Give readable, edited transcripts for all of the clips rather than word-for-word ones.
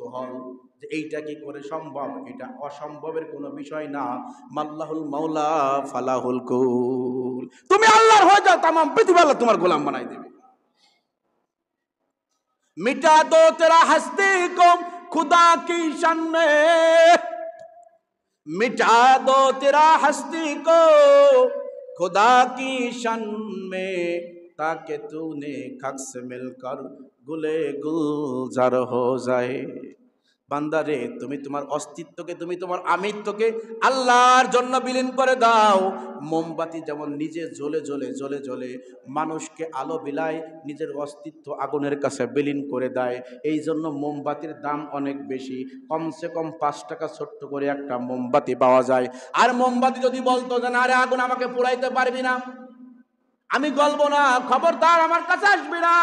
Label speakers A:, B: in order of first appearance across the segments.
A: কৌতূহল যে এইটা কি করে সম্ভব, এটা অসম্ভবের কোনো বিষয় না। মাল্লাহুল মাওলা ফালাহুল কুল, তুমি আল্লাহর হয়ে যাও, তামাম পৃথিবী আল্লাহ তোমার গোলাম বানাই দেবে। मिटा दो तेरा हस्ती को खुदा की शान में, मिटा दो तेरा हस्ती को खुदा की शान में, ताकि तूने खक से मिलकर गुले गुलजार हो जाए। বান্দারে, তুমি তোমার অস্তিত্বকে, তুমি তোমার আমিত্বকে আল্লাহর জন্য বিলীন করে দাও। মোমবাতি যেমন নিজে জ্বলে জ্বলে জ্বলে জ্বলে মানুষকে আলো বিলায়, নিজের অস্তিত্ব আগুনের কাছে বিলীন করে দেয়। এই জন্য মোমবাতির দাম অনেক বেশি, কমসে কম 5 টাকা ছোট্ট করে একটা মোমবাতি পাওয়া যায়। আর মোমবাতি যদি বলতো যে না রে আগুন আমাকে পোড়াইতে পারবি না, আমি গলবো না, খবরদার আমার কাছে আসবি না,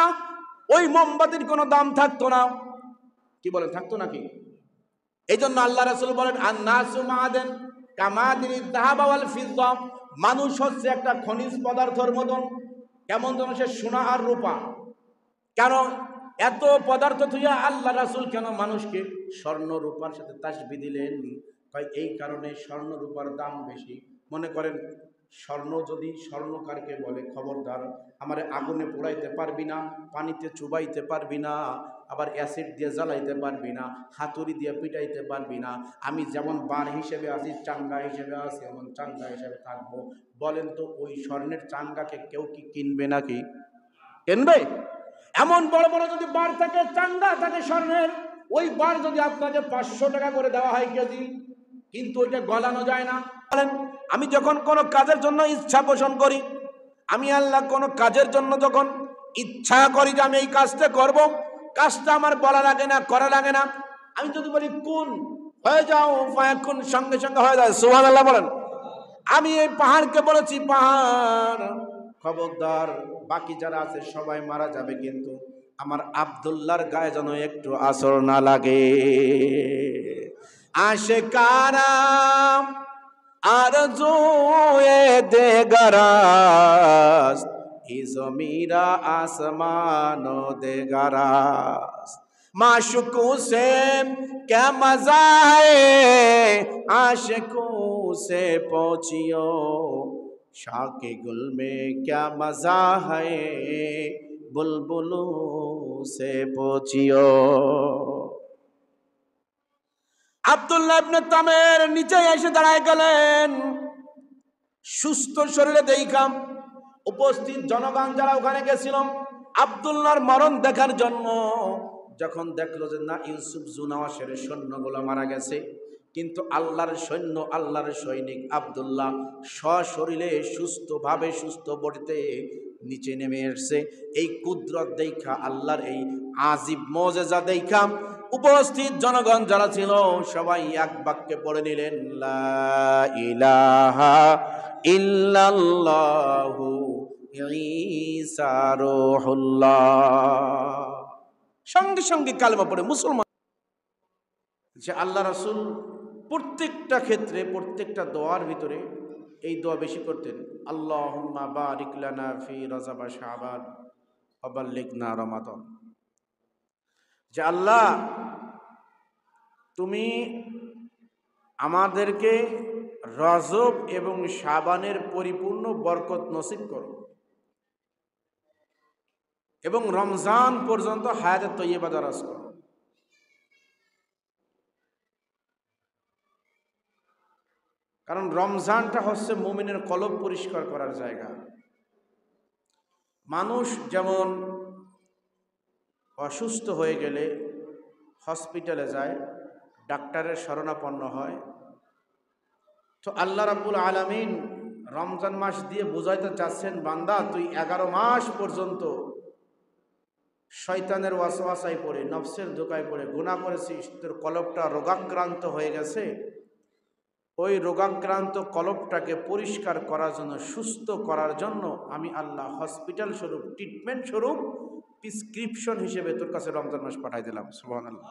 A: ওই মোমবাতির কোনো দাম থাকতো না। কি বলেন, থাকতো নাকি? এই জন্য আল্লাহ রাসূল বলেন আন-নাসু মাআদান কামাদিনিদ যাহাব ওয়াল ফিদ্দা, মানুষ হচ্ছে একটা খনিজ পদার্থের মতন। কেমন যেন সে সোনা আর রূপা। কেন এত পদার্থ থুইয়া আল্লাহ রাসূল কেন মানুষকে স্বর্ণ রূপার সাথে তাসবিহ দিলেন? এই কারণে স্বর্ণ রূপার দাম বেশি। মনে করেন স্বর্ণ যদি স্বর্ণকারকে বলে খবরদার আমারে আগুনে পোড়াইতে পারবি না, পানিতে চুবাইতে পারবি না, আবার অ্যাসিড দিয়ে জ্বালাইতে পারবি না, হাতুড়ি দিয়ে পিটাইতে পারবি না, আমি যেমন বার হিসেবে আছি, চাঙ্গা হিসেবে আছি, এমন চাঙ্গা হিসেবে থাকবো। বলেন তো ওই স্বর্ণের চাঙ্গাকে কেউ কি কিনবে নাকি? কিনবে? এমন বড় বড় যদি বার থাকে, চাঙ্গা থাকে স্বর্ণের, ওই বার যদি আপনাকে 500 টাকা করে দেওয়া হয় কেজি, কিন্তু ওইটা গলানো যায় না। আমি যখন কোনো কাজের জন্য ইচ্ছা পোষণ করি, আমি আল্লাহ কোনো কাজের জন্য যখন ইচ্ছা করি যে আমি এই কাজটা করব, কাজটা আমার বলা লাগে না, করা লাগে না। আমি যদি বলি কোন হয়ে যাও, ফায়াকুন, সঙ্গে সঙ্গে হয়ে যায়। সুবহানাল্লাহ বলেন। আমি এই পাহাড়কে বলেছি পাহাড়, খবরদার বাকি যারা আছে সবাই মারা যাবে, কিন্তু আমার আব্দুল্লাহর গায়ে যেন একটু আসর না লাগে। আশিকানা আরজুয়ে দেগরাস, ই জমিরা আসমানো দেগরাস, माशुकू से क्या मजा है, आशिकू से पहुंचियो, शाके गुल में क्या मजा है, बुलबुलू से पहुंचियो। আব্দুল্লাহ ইবনে তামের নিচে এসে দাঁড়ায় গেলেন, সুস্থ শরীরে দেখাম। উপস্থিত জনগণ যারা ওখানে গেছিল আব্দুল্লাহর মরণ দেখার জন্য, যখন দেখলো যে না ইউসুফ জুনাওয়াশের সৈন্যগুলো মারা গেছে, কিন্তু আল্লাহর সৈন্য, আল্লাহর সৈনিক আব্দুল্লাহ সশরীরে সুস্থভাবে, সুস্থ বডিতে নিচে নেমে এসেছে। এই কুদরত দেখা, আল্লাহর এই আজিব মুজিজা দেখা উপস্থিত জনগণ যারা ছিল সবাই এক বাক্যে পড়ে নিলেন লা ইলাহা ইল্লাল্লাহু ঈসা রূহুল্লাহ। সঙ্গে সঙ্গে কালেমা পড়ে মুসলমান। যে আল্লাহ রাসূল প্রত্যেকটা ক্ষেত্রে, প্রত্যেকটা দোয়ার ভিতরে এই দোয়া বেশি করতেন, আল্লাহুম্মা বারিক লানা ফি রজব শাবান ওয়া বাল্লিগনা রমাদান। যে আল্লাহ তুমি আমাদেরকে রজব এবং শাবানের পরিপূর্ণ বরকত নসিব করো এবং রমজান পর্যন্ত হায়াতে তৈয়বা দারাজ করো। কারণ রমজানটা হচ্ছে মুমিনের কলব পরিষ্কার করার জায়গা। মানুষ যেমন অসুস্থ হয়ে গেলে হসপিটালে যায়, ডাক্তারের শরণাপন্ন হয়, তো আল্লাহ রাব্বুল আলামিন রমজান মাস দিয়ে বুঝাইতে চাচ্ছেন, বান্দা তুই 11 মাস পর্যন্ত শয়তানের ওয়াসওয়াসায় পড়ে, নফসের ধোঁকায় পড়ে গুনাহ করেছিস, তোর কলবটা রোগাক্রান্ত হয়ে গেছে। ওই রোগাক্রান্ত কলবটাকে পরিষ্কার করার জন্য, সুস্থ করার জন্য আমি আল্লাহ হসপিটাল স্বরূপ, ট্রিটমেন্ট স্বরূপ, প্রেসক্রিপশন হিসেবে তোর কাছে রমজান মাস পাঠাই দিলাম। সুবহানাল্লাহ।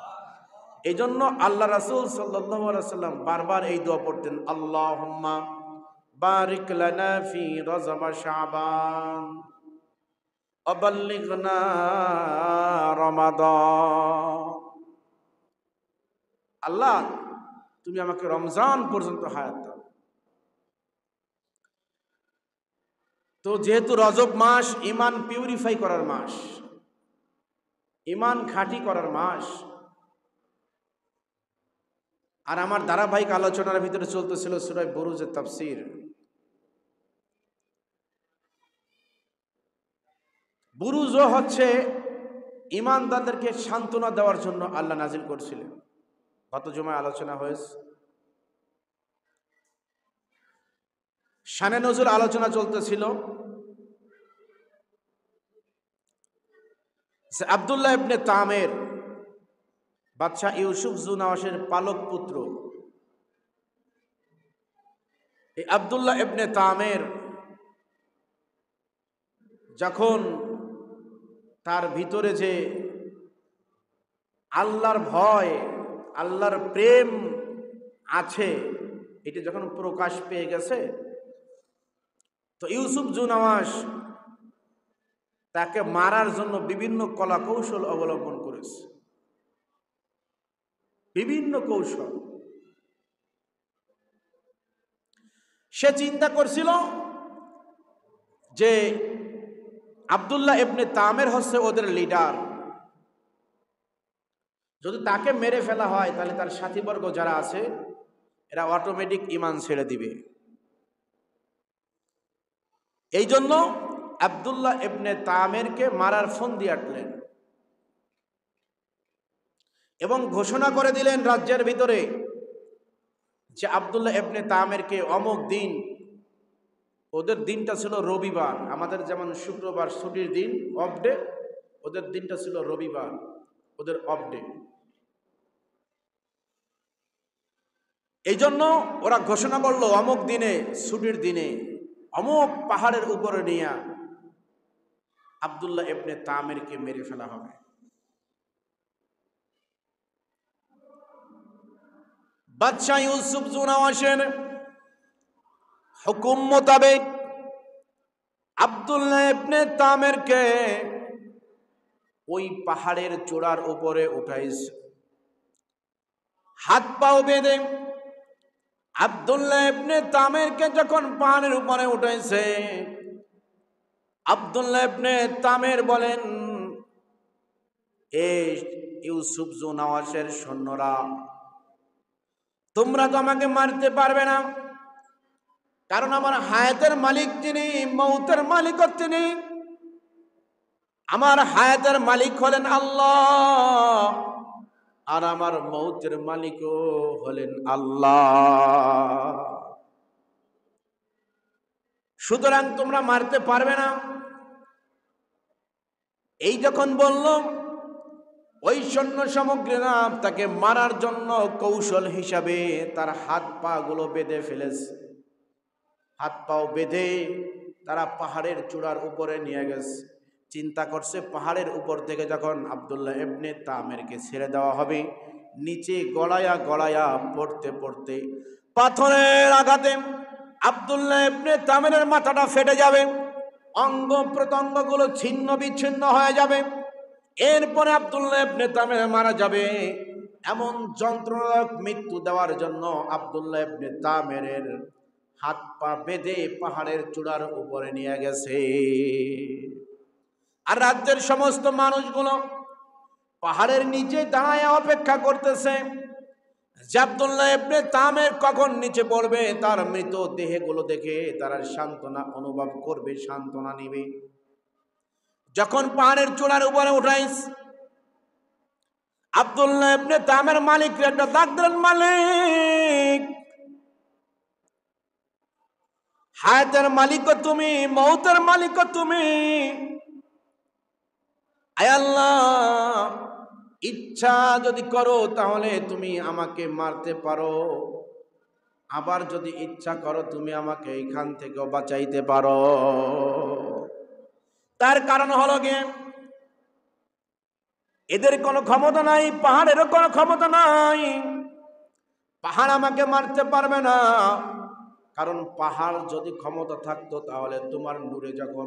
A: এই জন্য আল্লাহ রাসূল সাল্লাল্লাহু আলাইহি ওয়াসাল্লাম বারবার এই দোয়া পড়তেন, আল্লাহুম্মা বারিক লানা ফি রজব শাবান ওয়া বাল্লিগনা রমাদান। আল্লাহ তুমি আমাকে রমজান পর্যন্ত হায়াত দাও। তো যেহেতু রজব মাস ইমান পিউরিফাই করার মাস, ইমান খাঁটি করার মাস, আর আমার ধারাবাহিক আলোচনার ভিতরে চলতেছিল সূরা বুরুজের তাফসীর। বুরুজও হচ্ছে ইমানদারদেরকে সান্ত্বনা দেওয়ার জন্য আল্লাহ নাজিল করছিলেন। গত জুমায় আলোচনা হয়েছে, শানে নজুল আলোচনা চলতেছিল। আব্দুল্লাহ ইবনে তামের, বাদশাহ ইউসুফ জুনাওয়াসের পালক পুত্র, এই আব্দুল্লাহ ইবনে তামের যখন তার ভিতরে যে আল্লাহর ভয়, আল্লাহর প্রেম আছে, এটি যখন প্রকাশ পেয়ে গেছে, তো ইউসুফ জুনাওয়াস তাকে মারার জন্য বিভিন্ন কলা কৌশল অবলম্বন করেছে, বিভিন্ন কৌশল। সে চিন্তা করছিল যে আব্দুল্লাহ ইবনে তামের হচ্ছে ওদের লিডার, যদি তাকে মেরে ফেলা হয় তাহলে তার সাথীবর্গ যারা আছে এরা অটোমেটিক ঈমান ছেড়ে দিবে। এই জন্য আব্দুল্লাহ ইবনে তামেরকে মারার ফন্দি আঁটলেন এবং ঘোষণা করে দিলেন রাজ্যের ভিতরে যে আব্দুল্লাহ ইবনে তামেরকে অমুক দিন, ওদের দিনটা ছিল রবিবার, আমাদের যেমন শুক্রবার ছুটির দিন, অফ ডে, ওদের দিনটা ছিল রবিবার, ওদের অফ ডে। এই জন্য ওরা ঘোষণা করলো অমুক দিনে, ছুটির দিনে, অমুক পাহাড়ের উপরে নিয়ে আব্দুল্লাহ ইবনে তামেরকে মেরে ফেলা হবে। বাদশাহ ইউসুফ জুনাওয়াসের হুকুম মোতাবেক আব্দুল্লাহ ইবনে তামেরকে ওই পাহাড়ের চূড়ার উপরে উঠাইছে, হাত পাও বেঁধে আব্দুল্লাহ ইবনে তামেরকে যখন পাহাড়ের উপরে উঠাইছে, আব্দুল্লাহ ইবনে তামের বলেন, এ ইউসুফ জুনাওয়াসের সৈন্যরা, তোমরা তো আমাকে মারতে পারবে না, কারণ আমার হায়াতের মালিক যিনি, মৌতের মালিক তিনি, আমার হায়াতের মালিক হলেন আল্লাহ, আর আমার মৌতের মালিকও হলেন আল্লাহ। সুতরাং তোমরা মারতে পারবে না। এই যখন বলল, ওই সৈন্য সামগ্রীরা তাকে মারার জন্য কৌশল হিসাবে তার হাত পা গুলো বেঁধে ফেলেছে। হাত পাও বেঁধে তারা পাহাড়ের চূড়ার উপরে নিয়ে গেছে। চিন্তা করছে পাহাড়ের উপর থেকে যখন আব্দুল্লাহ ইবনে তামেরকে ছেড়ে দেওয়া হবে, নিচে গড়ায়া গড়ায়া পড়তে পড়তে পাথরের আঘাতে আব্দুল্লাহ ইবনে তামেরের মাথাটা ফেটে যাবে, অঙ্গ প্রত্যঙ্গ গুলো ছিন্ন বিচ্ছিন্ন হয়ে যাবে, এরপরে আব্দুল্লাহ ইবনে তামের মারা যাবে। এমন যন্ত্রণাদায়ক মৃত্যু দেওয়ার জন্য আব্দুল্লাহ ইবনে তামেরের হাত পা বেঁধে পাহাড়ের চূড়ার উপরে নিয়ে গেছে। আর রাজ্যের সমস্ত মানুষগুলো পাহাড়ের নিচে দাঁড়ায় অপেক্ষা করতেছে যে আব্দুল্লাহ ইবনে তামের কখন নিচে পড়বে, তার মৃত দেহগুলো দেখে তারা সান্ত্বনা অনুভব করবে, সান্ত্বনা নিবে। যখন পাহাড়ের চূড়ার উপরে উঠাইস, আব্দুল্লাহ ইবনে তামের মালিক একটা ডাক দিলেন, মালিক, হায়াতের মালিকও তুমি, মৌতের মালিকও তুমি, আয় আল্লাহ, ইচ্ছা যদি করো তাহলে তুমি আমাকে মারতে পারো, আবার যদি ইচ্ছা করো তুমি আমাকে এখান থেকে বাঁচাইতে পারো। তার কারণ হলো গিয়ে এদের কোনো ক্ষমতা নাই, পাহাড়েরও কোনো ক্ষমতা নাই, পাহাড় আমাকে মারতে পারবে না, কারণ পাহাড় যদি ক্ষমতা থাকতো তাহলে তোমার নূরে যখন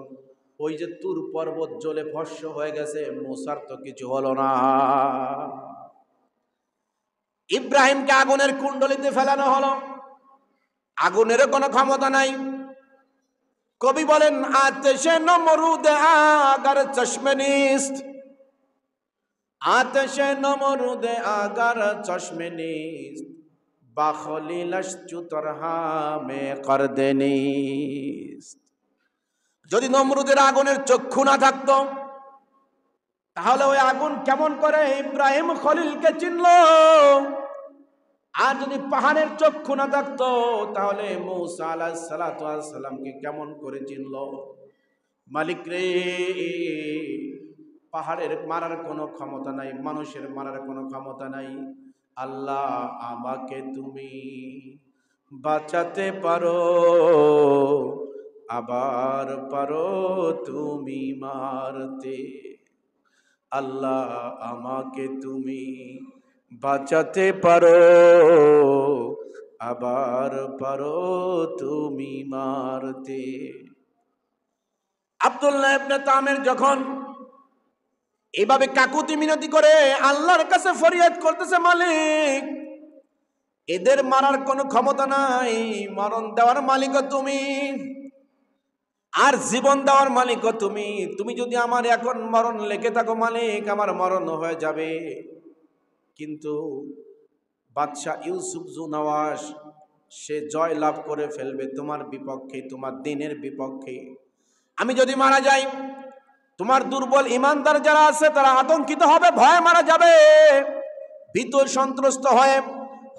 A: ওই যে তুর পর্বত জ্বলে ভস্ম হয়ে গেছে, মুসার তো কিছু হলো না। ইব্রাহিমকে আগুনের কুণ্ডলিতে ফেলানো হলো, আগুনেরও কোনো ক্ষমতা নাই। কবি বলেন আতেশে নমরুদ আগার চশমে নিস্ত, আতেশে নমরুদ আগার চশমে নিস্ত, বাখলিলশ চুতরহা মে করদে নিস্ত। যদি নমরুদের আগুনের চক্ষু না থাকতো তাহলে ওই আগুন কেমন করে ইব্রাহিম খলিলকে চিনলো? আর যদি পাহাড়ের চক্ষু না থাকতো তাহলে মূসা আলাইহিস সালাতু ওয়াস সালামকে কেমন করে চিনলো? মালিক রে, পাহাড়ের মারার কোনো ক্ষমতা নাই, মানুষের মারার কোনো ক্ষমতা নাই। আল্লাহ আমাকে তুমি বাঁচাতে পারো, আবার পারো তুমি মারতে। আল্লাহ আমাকে তুমি বাঁচাতে পারো, আবার পারো তুমি মারতে। আব্দুল্লাহ ইবনে তামের যখন এইভাবে কাকুতি মিনতি করে আল্লাহর কাছে ফরিয়াদ করতেছে, মালিক এদের মারার কোনো ক্ষমতা নাই, মরণ দেওয়ার মালিকও তুমি, আর জীবন দেওয়ার মালিকও তুমি। তুমি যদি আমার এখন মরণ লেখে থাকো মালিক, আমার মরণ হয়ে যাবে। কিন্তু বাদশাহ ইউসুফ জুনাওয়াস সে জয় লাভ করে ফেলবে তোমার বিপক্ষে, তোমার দিনের বিপক্ষে। আমি যদি মারা যাই, তোমার দুর্বল ইমানদার যারা আছে তারা আতঙ্কিত হবে, ভয়ে মারা যাবে, ভীত সন্ত্রস্ত হয়ে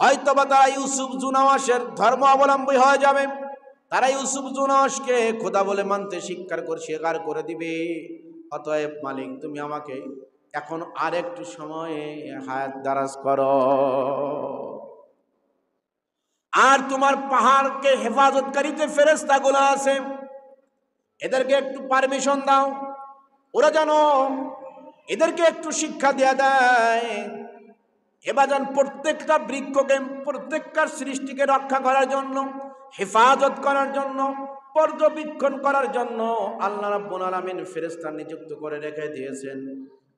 A: হয়তোবা তারা ইউসুফ জুনাওয়াসের ধর্ম অবলম্বী হয়ে যাবে। তারা ইউসুফ জুনাওয়াসকে খোদা বলে মানতে স্বীকার করে দিবে। অতএব মালিক তুমি আমাকে এখন আর একটু সময় হায়াত দারাজ করো, আর তোমার পাহাড়কে হেফাজতকারীতে ফেরেশতাগুলো আছে এদেরকে একটু পারমিশন দাও, ওরা যেন এদেরকে একটু শিক্ষা দেয়া দেয়। এবার যেন প্রত্যেকটা বৃক্ষকে, প্রত্যেকটা সৃষ্টিকে রক্ষা করার জন্য, হেফাজত করার জন্য, পর্যবেক্ষণ করার জন্য আল্লাহ রাব্বুল আলামিন ফেরেশতা নিযুক্ত করে রেখে দিয়েছেন।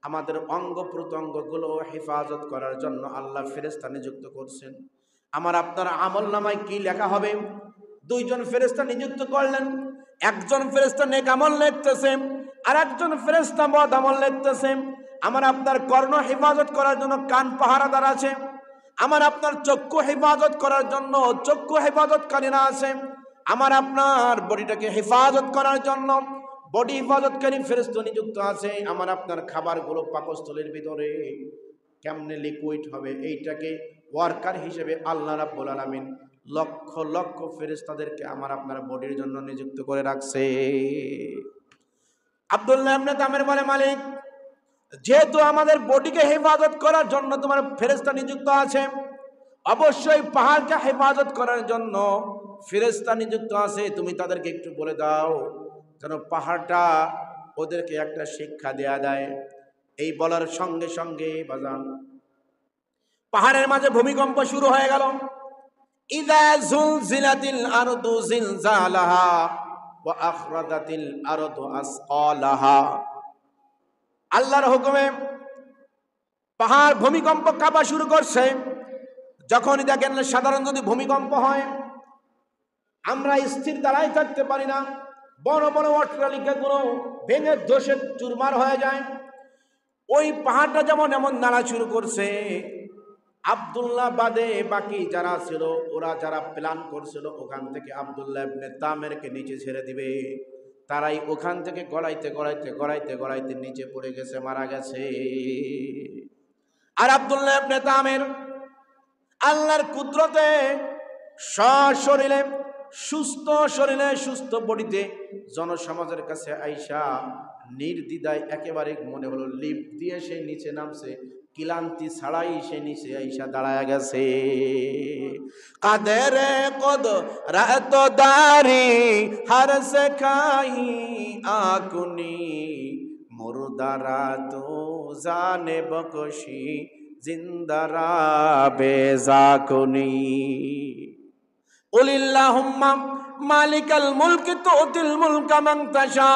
A: আমাদের অঙ্গ প্রত্যঙ্গগুলো হেফাজত করার জন্য আল্লাহ ফেরেশতা নিযুক্ত করছেন। আমার আপনার আমল নামায় কি লেখা হবে? দুইজন ফেরেশতা নিযুক্ত করলেন, একজন ফেরেশতা নেক আমল লিখতেছে, আর একজন ফেরেশতা বদ আমল লিখতেছে। আমার আপনার কর্ণ হেফাজত করার জন্য কান পাহারাদার আছে, আমার আপনার চক্ষু হেফাজত করার জন্য চক্ষু হেফাজতকারীরা আছে, আমার আপনার বডিটাকে হেফাজত করার জন্য বডি হেফাজতকারী ফেরেশতা নিযুক্ত আছে। আমার আপনার খাবারগুলো পাকস্থলীর ভিতরে কেমনে লিকুইড হবে এইটাকে ওয়ার্কার হিসেবে আল্লাহ রাব্বুল আলামিন লক্ষ লক্ষ ফেরেশতাদেরকে আমার আপনার বডির জন্য নিযুক্ত করে রাখছে। আব্দুল্লাহ ইবনে তামের বলে, মালিক যেহেতু আমাদের বডিকে হেফাজত করার জন্য তোমার ফেরেশতা নিযুক্ত আছে, অবশ্যই পাহাড়কে হেফাজত করার জন্য ফেরেশতা নিযুক্ত আছে। তুমি তাদেরকে একটু বলে দাও যেন পাহাড়টা ওদেরকে একটা শিক্ষা দেয়া দেয়। এই বলার সঙ্গে সঙ্গে বাজান পাহাড়ের মাঝে ভূমিকম্প শুরু হয়ে গেল। ইযা যুলজিলাতিল আরদু জিলজালাহা ওয়া আখরাজাতিল আরদু আসকালাহা। আল্লাহর হুকুমে পাহাড় ভূমিকম্প কাঁপা শুরু করছে। যখনই দেখেন সাধারণ যদি ভূমিকম্প হয় আমরা স্থির দাঁড়াই থাকতে পারি না, বড় বড় অট্টালিকাগুলো ভেঙে ধসে চুরমার হয়ে যায়। ওই পাহাড়টা যেমন এমন নাড়া শুরু করছে, আব্দুল্লাহ বাদে বাকি যারা ছিল, ওরা যারা প্ল্যান করছিল ওখান থেকে আব্দুল্লাহ ইবনে তামেরকে নিচে ছেড়ে দিবে, তারাই ওখান থেকে গড়াইতে গড়াইতে গড়াইতে গড়াইতে নিচে পড়ে গেছে, মারা গেছে। আর আব্দুল্লাহ ইবনে তামের আল্লাহর কুদরতে সশরীরে সুস্থ শরীরে সুস্থ বডিতে জনসমাজের কাছে আইসা নির্দ্বিধায় একেবারে মনে হলো লিফট দিয়ে সে নিচে নামছে, ক্লান্তি ছাড়াই সে নিচে আইসা দাঁড়ায় গেছে। কাদের কদ রাত দারি হার সে খাই আকুনি মুরদারা তো জানে বকশি জিন্দারা বেজাকুনি। কুলিল্লাহুম্মা মালিকাল মুলকি তুতিল মুলকা মান তাশা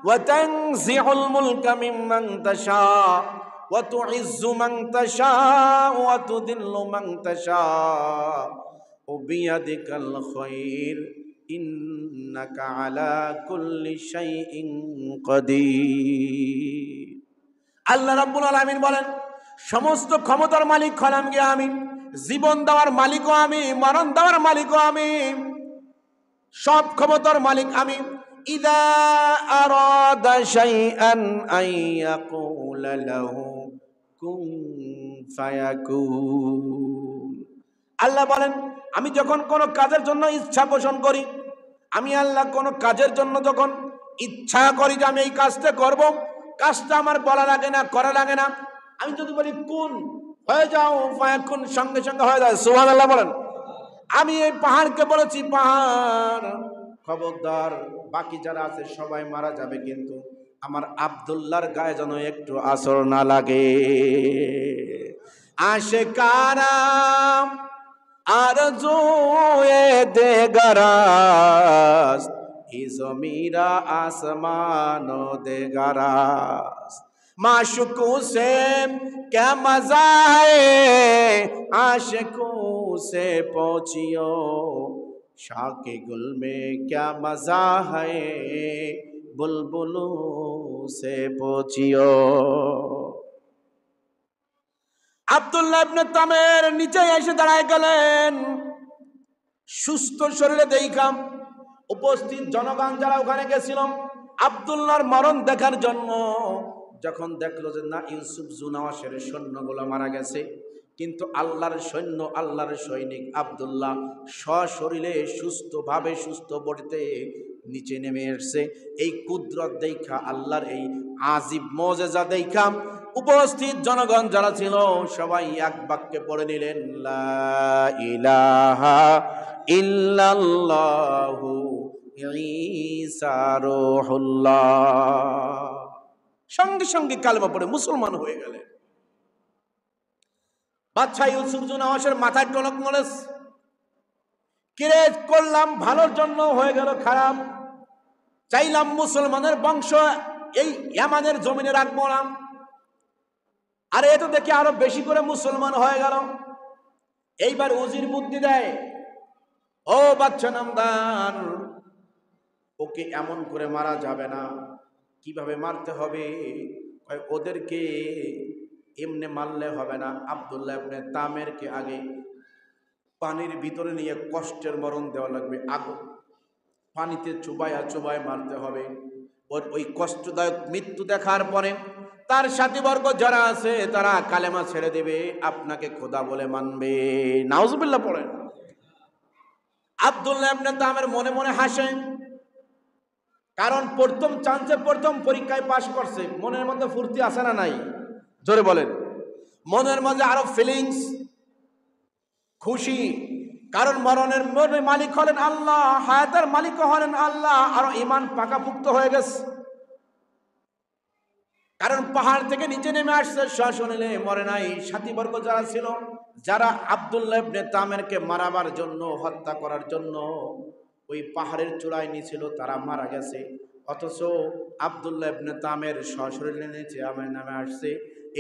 A: ওয়া তানজিউল মুলকা মিম্মান তাশা ওয়া তুইজ্জু মান তাশাউ ওয়া তুযিল্লু মান তাশাউ বিয়াদিকাল খায়র ইন্নাকা আলা কুল্লি শাইইন কাদির। আল্লাহ রাব্বুল আলামিন বলেন, সমস্ত ক্ষমতার মালিক হলাম গিয়ে আমি, জীবন দেওয়ার মালিকও আমি, মরণ দেওয়ার মালিকও আমি, সব ক্ষমতার মালিক আমি। ইযা আরাদা শাইআন আন ইয়াকুলা লাহু কুন ফায়াকুন। আল্লাহ বলেন, আমি যখন কোন কাজের জন্য ইচ্ছা পোষণ করি, আমি আল্লাহ কোন কাজের জন্য যখন ইচ্ছা করি যে আমি এই কাজটা করব, কাজটা আমার বলা লাগে না, করা লাগে না। আমি যদি বলি কুন, হয়ে যাও, ফায়াকুন, সঙ্গে সঙ্গে হয়ে যায়। সুবহানাল্লাহ বলেন। আমি এই পাহাড়কে বলেছি, পাহাড় খবরদার, বাকি যারা আছে সবাই মারা যাবে, কিন্তু আমার আব্দুল্লাহর গায়ে যেন একটু আসর না লাগে। আশিকানা আরজুয়ে দেগারাস ই জমিরা আসমানো দেগারাস। माशुकू से क्या मजा है, आशिकू से पहुंचियो, शाके गुल में क्या मजा है, बुलबुलों से पहुंचियो। আব্দুল্লাহ ইবনে তামের নিচে এসে দাঁড়ায় গেলেন। সুস্থ শরীরে দেখাম উপস্থিত জনগণ যারা ওখানে গেছিল আব্দুল্লাহর মরণ দেখার জন্য, যখন দেখলো যে না, ইউসুফ জুনাওয়াশের সৈন্যগুলো মারা গেছে, কিন্তু আল্লাহর সৈন্য, আল্লাহর সৈনিক আব্দুল্লাহ সশরীরে সুস্থভাবে, সুস্থ বডিতে নিচে নেমে এসেছে। এই কুদরত দেখা, আল্লাহর এই আজিব মুজিজা দেখা উপস্থিত জনগণ যারা ছিল সবাই এক বাক্যে পড়ে নিলেন, লা ইলাহা ইল্লাল্লাহু ঈসা রূহুল্লাহ। সঙ্গে সঙ্গে কালেমা পড়ে মুসলমান হয়ে গেলেন। বাদশা ইউসুফ জুনাওয়াশের মাথায় টনক মরেস, কিরে করলাম ভালোর জন্য, হয়ে গেল খারাপ। চাইলাম মুসলমানের বংশ এই ইয়ামানের জমিনে রাখবো না, আর এ তো দেখি আরো বেশি করে মুসলমান হয়ে গেল। এইবার উজির বুদ্ধি দেয়, ও বাদশা নামদার, ওকে এমন করে মারা যাবে না, কিভাবে মারতে হবে? ওদেরকে এমনি মারলে হবে না, আব্দুল্লাহ ইবনে তামেরকে আগে পানির ভিতরে নিয়ে কষ্টের মরণ দেওয়া লাগবে, আগুন পানিতে চুবায়া চুবায় মারতে হবে। ওর ওই কষ্টদায়ক মৃত্যু দেখার পরে তার সাথীবর্গ যারা আছে তারা কালেমা ছেড়ে দেবে, আপনাকে খোদা বলে মানবে। নাউজুবিল্লাহ পড়েন। আব্দুল্লাহ ইবনে তামের মনে মনে হাসে, কারণ প্রথম চান্সে প্রথম পরীক্ষায় পাশ করছে। মনের মধ্যে ফুর্তি আসে না নাই? জোরে বলেন। মনের মধ্যে আরো ফিলিংস, খুশি, কারণ মরণের মালিক হলেন আল্লাহ, হায়াতের মালিক হলেন আল্লাহ। আরো ঈমান পাকাপুক্ত হয়ে গেছে, কারণ পাহাড় থেকে নিচে নেমে আসছে, সশরীরে মরে নাই। সাথীবর্গ যারা ছিল, যারা আব্দুল্লাহ ইবনে তামেরকে মারাবার জন্য, হত্যা করার জন্য ওই পাহাড়ের চূড়ায় নিয়েছিল, তারা মারা গেছে। অথচ আব্দুল্লাহ ইবনে তামের সশরীরে নিচে নামে আসছে।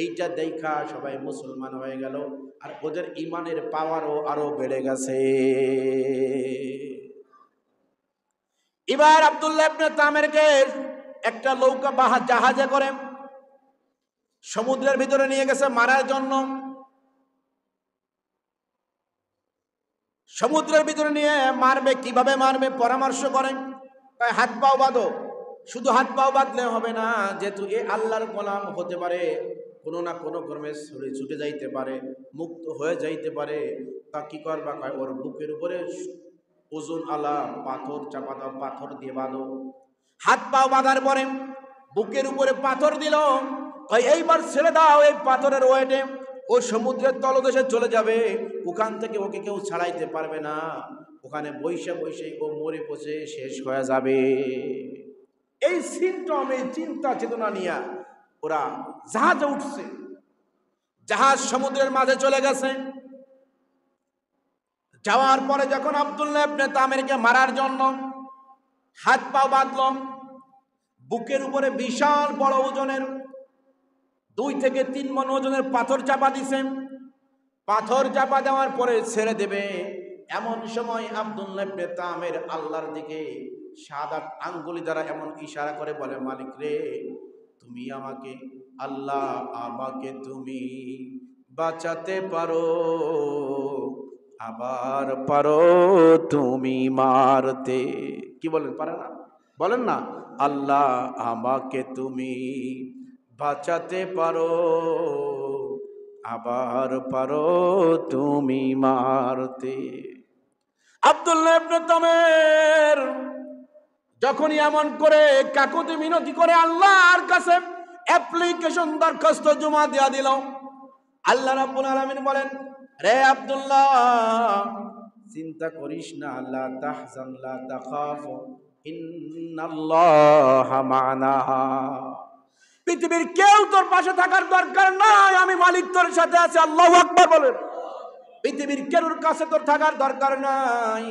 A: এইটা দেখা সবাই মুসলমান হয়ে গেল, আর ওদের ইমানের পাওয়ারও আরো বেড়ে গেছে। এবার আব্দুল্লাহ ইবনে তামেরকে একটা নৌকা জাহাজে করে সমুদ্রের ভিতরে নিয়ে গেছে মারার জন্য। সমুদ্রের ভিতরে নিয়ে মারবে, কিভাবে মারবে পরামর্শ করেন। হাত পাও বাঁধো। শুধু হাত পাও বাঁধলে হবে না, যেহেতু এ আল্লাহর গোলাম হতে পারে, কোনো না কোনো কর্মে ছুটে যাইতে পারে, মুক্ত হয়ে যাইতে পারে। তা কি করবা? ওর বুকের উপরে ওজন আলা পাথর চাপা দাও, পাথর দিয়ে বাঁধো। হাত পাও বাঁধার পরে বুকের উপরে পাথর দিল, এইবার ছেড়ে দাও। এই পাথরের ওয়েটে ও সমুদ্রের তলদেশে চলে যাবে, ওখান থেকে ওকে কেউ ছাড়াইতে পারবে না। ওখানে বৈশে বৈশে ও মরে পচে শেষ হয়ে যাবে। এই সিমটম, এই চিন্তা চেতনা নিয়ে ওরা জাহাজে উঠছে। জাহাজ সমুদ্রের মাঝে চলে গেছে। যাওয়ার পরে যখন আব্দুল্লাহ ইবনে তামেরকে মারার জন্য হাত পা বাঁধল, বুকের উপরে বিশাল বড় ওজনের 2 থেকে 3 মণ ওজনের পাথর চাপা দিছে। পাথর চাপা দেওয়ার পরে ছেড়ে দেবে। এমন সময় আব্দুল্লাহ ইবনে তামের আল্লাহর দিকে 7-8 আঙ্গুলি দ্বারা এমন ইশারা করে বলে, মালিক রে, তুমি আমাকে, আল্লাহ আমাকে তুমি বাঁচাতে পারো, আবার পারো তুমি মারতে। কি বলেন, পারে না? বলেন না, আল্লাহ আমাকে তুমি বাঁচাতে পারো, আবার পারো তুমি মারতে। আব্দুল্লাহ ইবনে তামের যখনই এমন করে কাকুতি মিনতি করে আল্লাহর কাছে অ্যাপ্লিকেশন দরখাস্ত জমা দেয়া দিল, আল্লাহ রাব্বুল আলামিন বলেন, রে আব্দুল্লাহ, চিন্তা করিস না, লা তাহজান লা তাখাফ ইন্নাল্লাহা মা'না। পৃথিবীর কেউ তোর পাশে থাকার দরকার নাই, আমি মালিক তোর সাথে আছি। আল্লাহু আকবার বলেন। পৃথিবীর কেউর কাছে তোর থাকার দরকার নাই,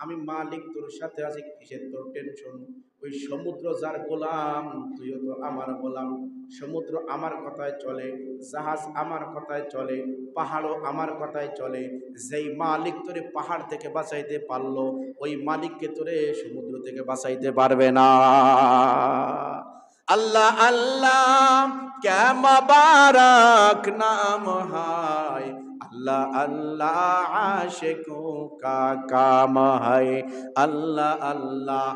A: আমি মালিক তোর সাথে আছি। কিসের তোর টেনশন? ওই সমুদ্র যার গোলাম, তুইও তো আমার গোলাম। সমুদ্র আমার কথায় চলে, জাহাজ আমার কথায় চলে, পাহাড়ও আমার কথায় চলে। যেই মালিক তোরে পাহাড় থেকে বাঁচাইতে পারলো, ওই মালিককে তোরে সমুদ্র থেকে বাঁচাইতে পারবে না। আল্লাহ আল্লাহ ক্যা মুবারক নাম হায়, अल्लाह अल्लाह आशिकों का काम है, अल्लाह अल्लाह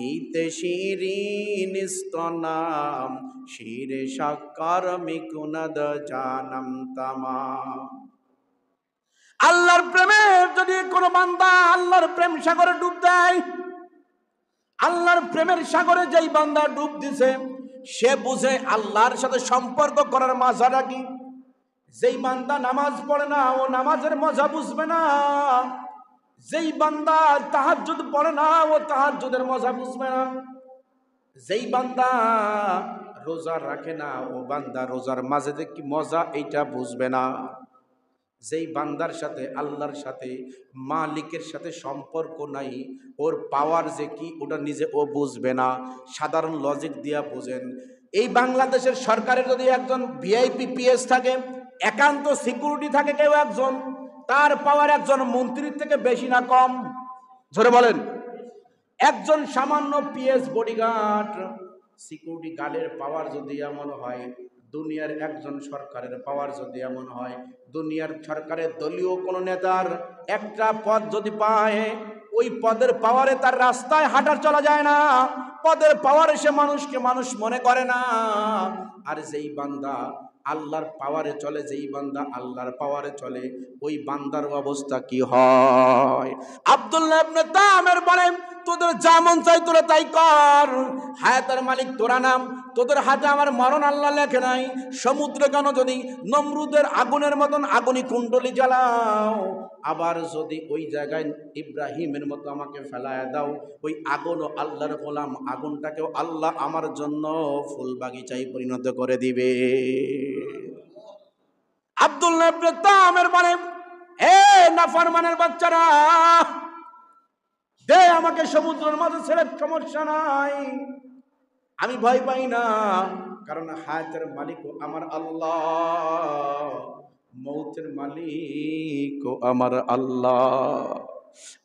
A: ईत शीरीन इस्तनाम, शीर शक्कर मिकुनद जानम तमाम। আল্লাহর প্রেমে যদি কোনো বান্দা আল্লাহর প্রেম সাগরে ডুব দেয়, আল্লাহর প্রেমের সাগরে যেই বান্দা ডুব দিছে, সে বুঝে আল্লাহর সাথে সম্পর্ক করার মজাটা কি। যেই বান্দা নামাজ পড়ে না, ও নামাজের মজা বুঝবে না। যেই বান্দা তাহাজ্জুদ পড়ে না, ও তাহাজ্জুদের মজা বুঝবে না। যেই বান্দা রোজা রাখে না, ও বান্দা রোজার মাঝে যে কি মজা এইটা বুঝবে না। যেই বান্দার সাথে আল্লাহর সাথে মালিকের সাথে সম্পর্ক নাই, ওর পাওয়ার যে কি ওটা নিজে ও বুঝবে না। সাধারণ লজিক দিয়া বোঝেন, এই বাংলাদেশের সরকারের যদি একজন ভিআইপি পিএস থাকে, একান্ত সিকিউরিটি থাকে কেউ একজন, তার পাওয়ার একজন মন্ত্রীর থেকে বেশি না কম? জোরে বলেন। একজন সামান্য পিএস বডিগার্ড, সিকিউরিটি গার্ডের পাওয়ার যদি এমন হয়, দুনিয়ার একজন সরকারের পাওয়ার যদি এমন হয়, দুনিয়ার সরকারের দলীয় কোনো নেতার একটা পদ যদি পায়, ওই পদের পাওয়ারে তার রাস্তায় হাঁটার চলা যায় না। পদের পাওয়ারে সে মানুষকে মানুষ মনে করে না। আর যেই বান্দা আল্লাহর পাওয়ারে চলে, যেই বান্দা আল্লাহর পাওয়ারে চলে, ওই বান্দার অবস্থা কি হয়? আব্দুল্লাহ ইবনে তামের বলেন, তোদের যা মন চাই তোরা তাই কর, হায়াতের মালিক তোরা নাম, তোদের হাতে আমার মরণ আল্লাহ লেখে নাই। সমুদ্র কেন যদি নমরুদের আগুনের মতন আগুনি কুণ্ডলি জ্বালাও, আবার যদি ওই জায়গায় ইব্রাহিমের মতো আমাকে ফেলায় দাও, ওই আগুনও আল্লাহর গোলাম, আগুনটাকেও আল্লাহ আমার জন্য ফুল বাগিচায় পরিণত করে দিবে। আব্দুল্লাহ ইবনে তামের বলেন, হে নাফরমানের বাচ্চারা, দে আমাকে সমুদ্রের মাঝে ছেড়ে, সমস্যা নাই, আমি ভয় পাই না, কারণ হায়াতের মালিক আমার আল্লাহ, মৌতের মালিক আমার আল্লাহ।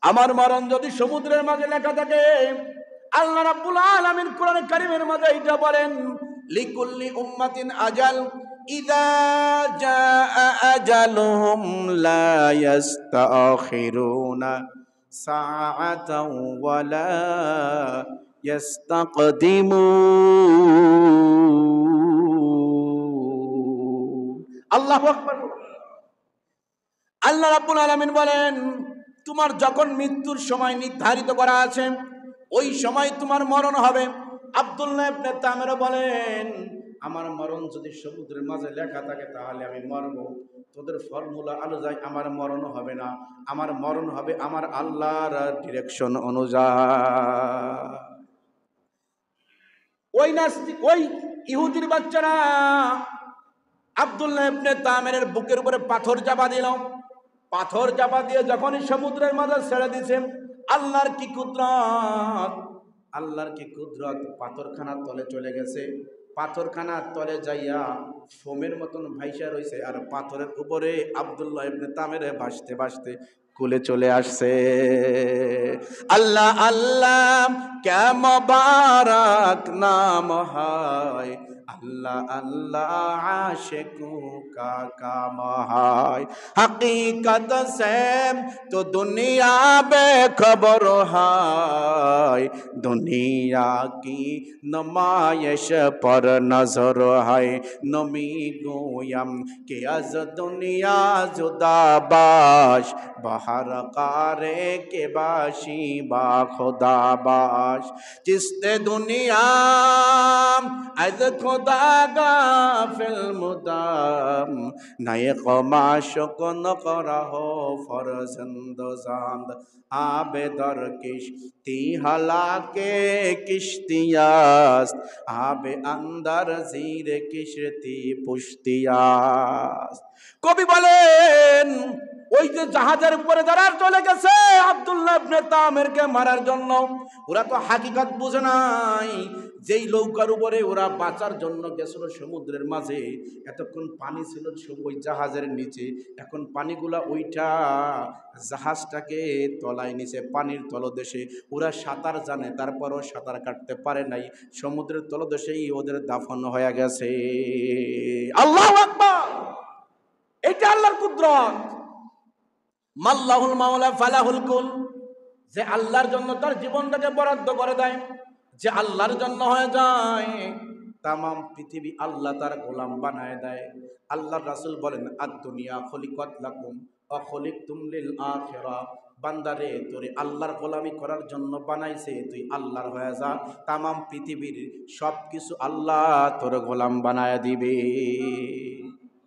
A: আমার মরণ যদি সমুদ্রের মাঝে লেখা থাকে, আল্লাহ রাব্বুল আলামিন কোরআনে কারীমের মাঝে এটা বলেন, লিকুল্লি উম্মাতিন আজাল, ইযা জাআ আজালুহুম লা ইস্তাখিরুনা সাআতাও ওয়ালা ইস্তাকদিমুন। আল্লাহু আকবার। আল্লাহ রাব্বুল আলামিন বলেন, তোমার যখন মৃত্যুর সময় নির্ধারিত করা আছে, ওই সময় তোমার মরণ হবে। আব্দুল্লাহ ইবনে তামের বলেন, আমার মরণ যদি সমুদ্রের মাঝে লেখা থাকে তাহলে আমি মরব। তোদের ফর্মুলা অনুযায়ী আমার মরণ হবে না, আমার মরণ হবে আমার আল্লাহর ডিরেকশন অনুযায়ী। ওই নাস্তিক, ওই ইহুদির বাচ্চারা আব্দুল্লাহ ইবনে তামের বুকের উপরে পাথর চাপা দিল। পাথর চাপা দিয়ে যখনই সমুদ্রের মাঝে ছেড়ে দিছে, আল্লাহর কি কুদরত, আল্লাহর কি কুদরত, পাথরখানার তলে চলে গেছে। পাথরখানার তলে যাইয়া ফোমের মতন ভাইসা রইছে, আর পাথরের উপরে আব্দুল্লাহ ইবনে তামের ভাসতে ভাসতে কুলে চলে আসছে। আল্লাহ আল্লাহ ক্যা মুবারক নাম হয়, अल्लाह अल्लाह आशिकों का काम है। हकीकत से तो दुनिया बेखबर है, दुनिया की नुमाइश पर नजर है। नमी गोयम के अज दुनिया जुदा बाश, बाहर कारे के बाशी बा खुदा बाश। जिसते दुनिया अज खुदा गाफिल मुदाम, नए कमाशक न करहो फरजंद जांद। आबे दर किश्ती हलाके किश्तियास्त, आबे अंदर जीर किश्ती पुश्तियास्त। কবি বলেন ওই যে জাহাজের উপরে যারা চলে গেছে আব্দুল্লাহ ইবনে তামেরকে মারার জন্য, ওরা তো হাকিকত বুঝে নাই। যেই নৌকার উপরে ওরা বাঁচার জন্য গেছিল সমুদ্রের মাঝে, এতক্ষণ পানি ছিল ওই জাহাজের নিচে, এখন পানিগুলা ওইটা জাহাজটাকে তলায় নিচে পানির তলদেশে। ওরা সাঁতার জানে, তারপরও সাঁতার কাটতে পারে নাই, সমুদ্রের তলদেশেই ওদের দাফন হয়ে গেছে। আল্লাহু আকবার! এটা আল্লাহর কুদরত। মাল্লাহুল মাওলা ফালাহুল কুল, যে আল্লাহর জন্য তার জীবনটাকে বরাদ্দ করে দেয়, যে আল্লাহর জন্য হয়ে যায়, তামাম পৃথিবী আল্লাহ তার গোলাম বানায় দেয়। আল্লাহর রাসূল বলেন আদ-দুনিয়া খলিকাত লাকুম ওয়া খলিকতুম লিল আখিরাহ। বান্দারে, তোরে আল্লাহর গোলামি করার জন্য বানাইছে, তুই আল্লাহর হয়ে যা, তামাম পৃথিবীর সব কিছু আল্লাহ তোর গোলাম বানায় দিবে।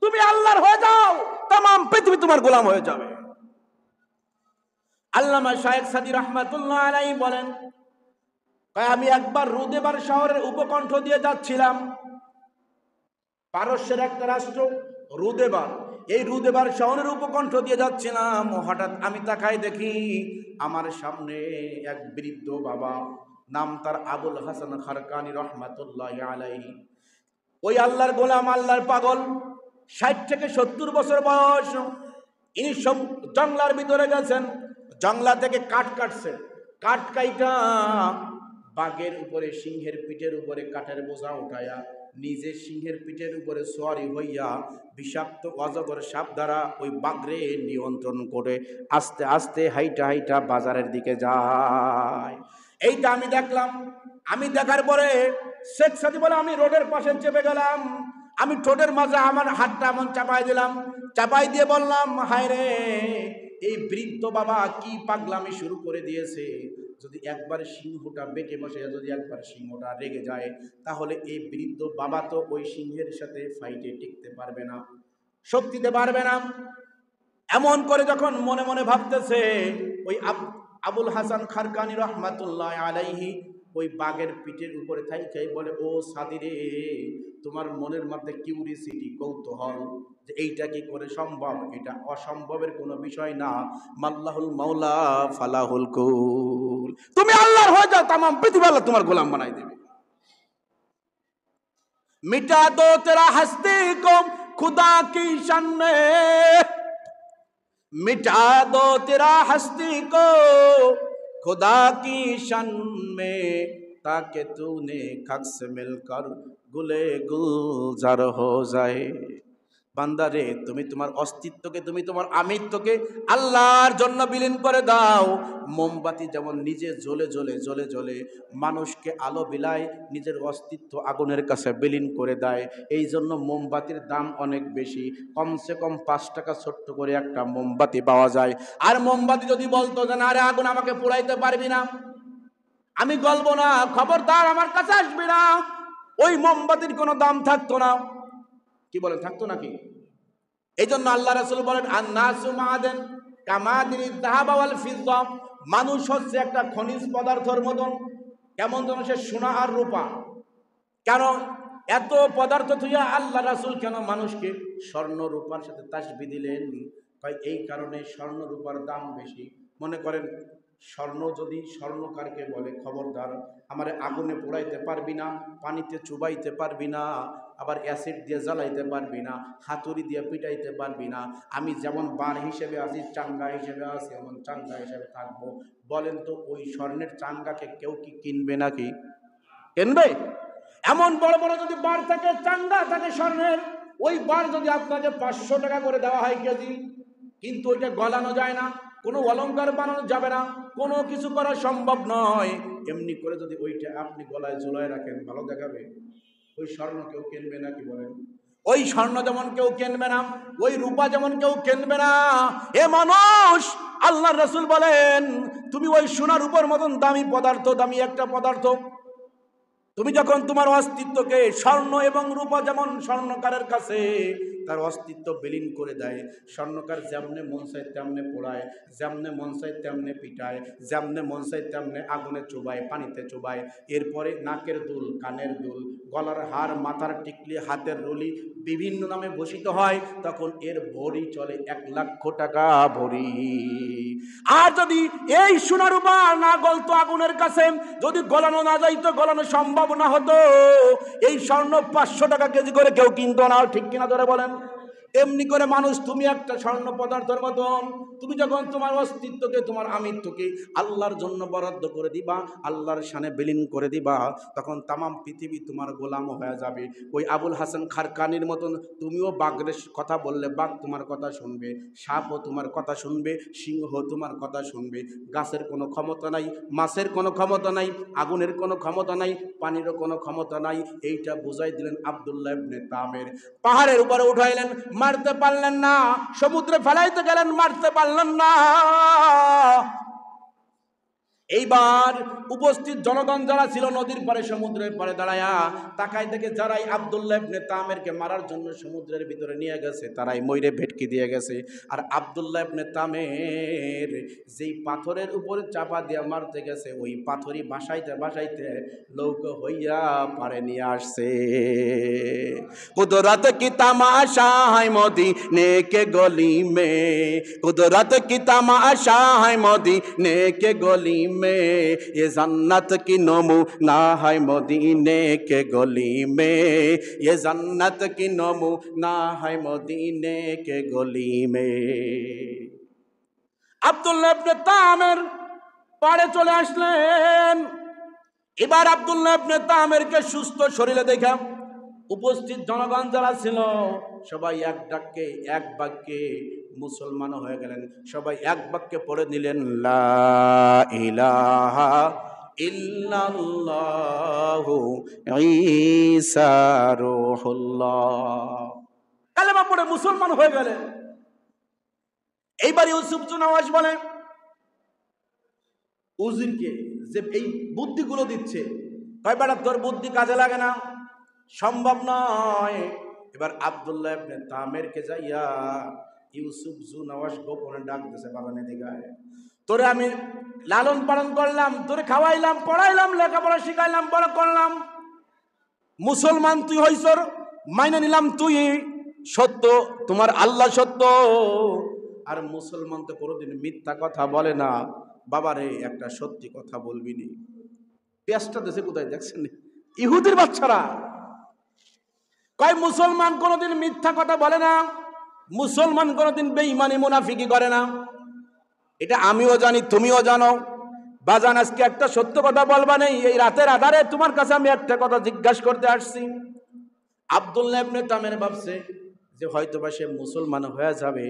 A: তুমি আল্লাহর হয়ে যাও, তামাম পৃথিবী তোমার গোলাম হয়ে যাবে। আল্লামা শায়েখ সাদী রাহমাতুল্লাহ আলাইহি বলেন, আমি একবার রুদেবার শহরের উপকণ্ঠ দিয়ে যাচ্ছিলাম। পারস্যের একটা রাষ্ট্র রুদেবার, এই রুদেবার শহরের উপকণ্ঠ দিয়ে যাচ্ছিলাম। হঠাৎ আমি তাকাই দেখি আমার সামনে এক বৃদ্ধ বাবা, নাম তার আবুল হাসান খারকানি রহমাতুল্লাহ আলাইহি। ওই আল্লাহর গোলাম, আল্লাহর পাগল, 60 থেকে 70 বছর বয়স। ইনি সব জঙ্গলার ভিতরে গেছেন, জঙ্গলা থেকে কাঠ কাটছেন, কাঠ কাইটা বাঘের উপরে, সিংহের পিঠের উপরে কাঠের বোঝা উঠায়া নিজে সিংহের পিঠের উপরে সোয়ারি হইয়া বিষাক্ত অজগর সাপ দ্বারা ওই বাঘরে নিয়ন্ত্রণ করে আস্তে আস্তে হাইটা হাইটা বাজারের দিকে যায়। এইটা আমি দেখলাম। আমি দেখার পরে শেখ সাদী বলে, আমি রোডের পাশে চেপে গেলাম। আমি ঠোঁটের মাঝে আমার হাতটা এমন চাপাই দিলাম, চাপাই দিয়ে বললাম, হায় রে, এই বৃদ্ধ বাবা কি পাগলামি শুরু করে দিয়েছে। যদি একবার সিংহটা বেঁকে বসে, যদি একবার সিংহটা রেগে যায়, তাহলে এই বৃদ্ধ বাবা তো ওই সিংহের সাথে ফাইটে টিকতে পারবে না, শক্তি দিতে পারবে না। এমন করে যখন মনে মনে ভাবতেছে, ওই আবুল হাসান খারকানি রহমাতুল্লাহ আলাইহি ওই বাঘের পিঠের উপরে থাইকাই বলে, ও সাদী রে, তোমার মনের মধ্যে কিউরিসিটি, কৌতূহল, যে এইটা কি করে সম্ভব? এটা অসম্ভবের কোনো বিষয় না। মাল্লাহুল মাওলা ফালাহুল কুল, তুমি আল্লাহর হয়ে যাও, তামাম পৃথিবী আল্লাহ তোমার গোলাম বানাই দেবে। মিটা দো তেরা হস্তি কো খুদা কি শান মে, मिटा दो तेरा हस्ती को खुदा की शन में, ताकि तूने खक से मिलकर गुले गुलजार हो जाए। বান্দারে, তুমি তোমার অস্তিত্বকে, তুমি তোমার আমিত্বকে আল্লাহর জন্য বিলীন করে দাও। মোমবাতি যেমন নিজে জ্বলে জ্বলে জ্বলে জ্বলে মানুষকে আলো বিলায়, নিজের অস্তিত্ব আগুনের কাছে বিলীন করে দেয়। এই জন্য মোমবাতির দাম অনেক বেশি, কমসে কম 5 টাকা ছোট্ট করে একটা মোমবাতি পাওয়া যায়। আর মোমবাতি যদি বলতো যে না রে, আগুন আমাকে পোড়াইতে পারবি না, আমি গলবো না, খবরদার আমার কাছে আসবি না, ওই মোমবাতির কোনো দাম থাকতো না। কি বলেন, থাকতো নাকি? এই জন্য আল্লাহ রাসূল বলেন, আন-নাসু মাআদান কামাদিনিদ যাহাব ওয়াল ফিদ্দা, মানুষ হচ্ছে একটা খনিজ পদার্থের মতন। কেমন যেন সে সোনা আর রূপা। কেন এত পদার্থ থুইয়া আল্লাহ রাসূল কেন মানুষকে স্বর্ণ রূপার সাথে তাসবিহ দিলেন? ভাই এই কারণে স্বর্ণ রূপার দাম বেশি। মনে করেন স্বর্ণ যদি স্বর্ণকারকে বলে খবরদার আমারে আগুনে পোড়াইতে পারবি না, পানিতে চুবাইতে পারবি না, আবার অ্যাসিড দিয়ে জ্বালাইতে পারবি না, হাতুড়ি দিয়ে পিটাইতে পারবি না, আমি যেমন বার হিসেবে আছি চাঙ্গা হিসেবে আছি এমন চাঙ্গা হিসেবে থাকবো, বলেন তো ওই স্বর্ণের চাঙ্গাকে কেউ কি কিনবে নাকি? কিনবে? এমন বড় বড় যদি বার থাকে, চাঙ্গা থাকে স্বর্ণের, ওই বার যদি আপনাকে 500 টাকা করে দেওয়া হয় কেজি, কিন্তু ওইটা গলানো যায় না, কোনো অলংকার বানানো যাবে না, কোনো কিছু করা সম্ভব নয়, এমনি করে যদি ওইটা আপনি গলায় ঝুলায় রাখেন ভালো দেখাবে? ওই স্বর্ণ কেউ কিনবে নাকি বলেন? ওই স্বর্ণ যেমন কেউ কিনবে না, ওই রূপা যেমন কেউ কিনবে না। এ মানুষ, আল্লাহর রাসূল বলেন তুমি ওই সোনার উপর মতন দামি পদার্থ, দামি একটা পদার্থ, তুমি যখন তোমার অস্তিত্বকে, স্বর্ণ এবং রূপা যেমন স্বর্ণকারের কাছে তার অস্তিত্ব বিলীন করে দেয়, স্বর্ণকার যেমনে মন চায় তেমনে পোড়ায়, যেমনে মন চায় তেমনে পিটায়, যেমনে মন চায় তেমনে আগুনে চুবায়, পানিতে চুবায়, এরপরে নাকের দুল, কানের দুল, গলার হার, মাথার টিকলি, হাতের রুলি বিভিন্ন নামে ভূষিত হয়, তখন এর ভরি চলে 1,00,000 টাকা ভরি। আর যদি এই সোনা রূপা না গলতো আগুনের কাছে, যদি গলানো না যাইতো, গলানো সম্ভব না হতো, এই স্বর্ণ 500 টাকা কেজি করে কেউ কিনতো না, ঠিক কিনা ধরে বলেন? এমনি করে মানুষ, তুমি একটা স্বর্ণ পদার্থের মতন, তুমি যখন তোমার অস্তিত্বকে, তোমার আমিত্বকে আল্লাহর জন্য বরাদ্দ করে দিবা, আল্লাহর শানে বিলীন করে দিবা, তখন তামাম পৃথিবী তোমার গোলাম হয়ে যাবে। ওই আবুল হাসান খারকানির মতন তুমিও বাঘের কথা বললে বাঘ তোমার কথা শুনবে, সাপও তোমার কথা শুনবে, সিংহ তোমার কথা শুনবে, গাছের কোনো ক্ষমতা নাই, মাছের কোনো ক্ষমতা নাই, আগুনের কোনো ক্ষমতা নাই, পানিরও কোনো ক্ষমতা নাই। এইটা বুঝাই দিলেন আব্দুল্লাহ ইবনে তামের। পাহাড়ের উপরে উঠাইলেন, মারতে পারলেন না, সমুদ্রে ফেলাইতে গেলেন, মারতে পারলেন না। এইবার উপস্থিত জনগণ যারা ছিল নদীর পারে, সমুদ্রের পারে দাঁড়ায়া তাকাই থেকে যারাই আব্দুল্লাহ ইবনে তামেরকে মারার জন্য সমুদ্রের ভিতরে নিয়ে গেছে, তারাই মইরে ভেটকি দিয়ে গেছে। আর আব্দুল্লাহ ইবনে তামের যেই পাথরের উপরে চাপা দিয়ে মারতে গেছে, ওই পাথরই বাসাইতে বাসাইতে লৌক হইয়া পারে নিয়ে আসছে। কুদরত কি তামাশা है मदीने के गली में, कुदरत की तमाशा है मदीने के गली में, ये जन्नत की नमूना है मदीने के गली में, ये जन्नत की नमूना है मदीने के गली में। আব্দুল্লাহ ইবনে তামের পাড়ে চলে আসলেন। এবার আব্দুল্লাহ ইবনে তামেরকে সুস্থ শরীরে দেখা উপস্থিত জনগণ যারা ছিল সবাই এক ডাকে, এক বাক্যে মুসলমান হয়ে গেলেন। সবাই এক বাক্যে পড়ে নিলেন, লা ইলাহা ইল্লাল্লাহু ঈসা রূহুল্লাহ, কালেমা পড়ে মুসলমান হয়ে গেলেন। এইবার ইউসুফ নওয়াজ বলে উজিরকে, যে এই বুদ্ধিগুলো দিচ্ছে, কয় বেটা তোর বুদ্ধি কাজে লাগে না, সম্ভব নয়। এবার আব্দুল্লাহ ইবনে তামেরকে যাইয়া ইউসুফ নওয়াজ গোপনে ডাক দিয়েছে, বাগানে দিগায়, তোরে আমি লালন পালন করলাম, তোরে খাওয়াইলাম, পড়াইলাম, লেখাপড়া শিখাইলাম, বড় করলাম, মুসলমান তুই হইছ, মাইনে নিলাম তুই সত্য, তোমার আল্লাহ সত্য, আর মুসলমান তো কোনোদিন মিথ্যা কথা বলে না, বাবারে একটা সত্যি কথা বলবি নি। পেঁয়াজটা দেশে কোথায় দেখছেন? ইহুদির বাচ্চারা কয় মুসলমান কোনোদিন মিথ্যা কথা বলে না, মুসলমান কোনোদিন বেঈমানি মুনাফিকি করে না। এটা আমিও জানি, তুমিও জানো। বাজান, আজকে একটা সত্য কথা বলবা নেই, এই রাতের আধারে তোমার কাছে আমি একটা কথা জিজ্ঞাসা করতে আসছি। আব্দুল্লাহ ইবনে তামের ভাবছে যে হয়তোবা সে মুসলমান হয়ে যাবে।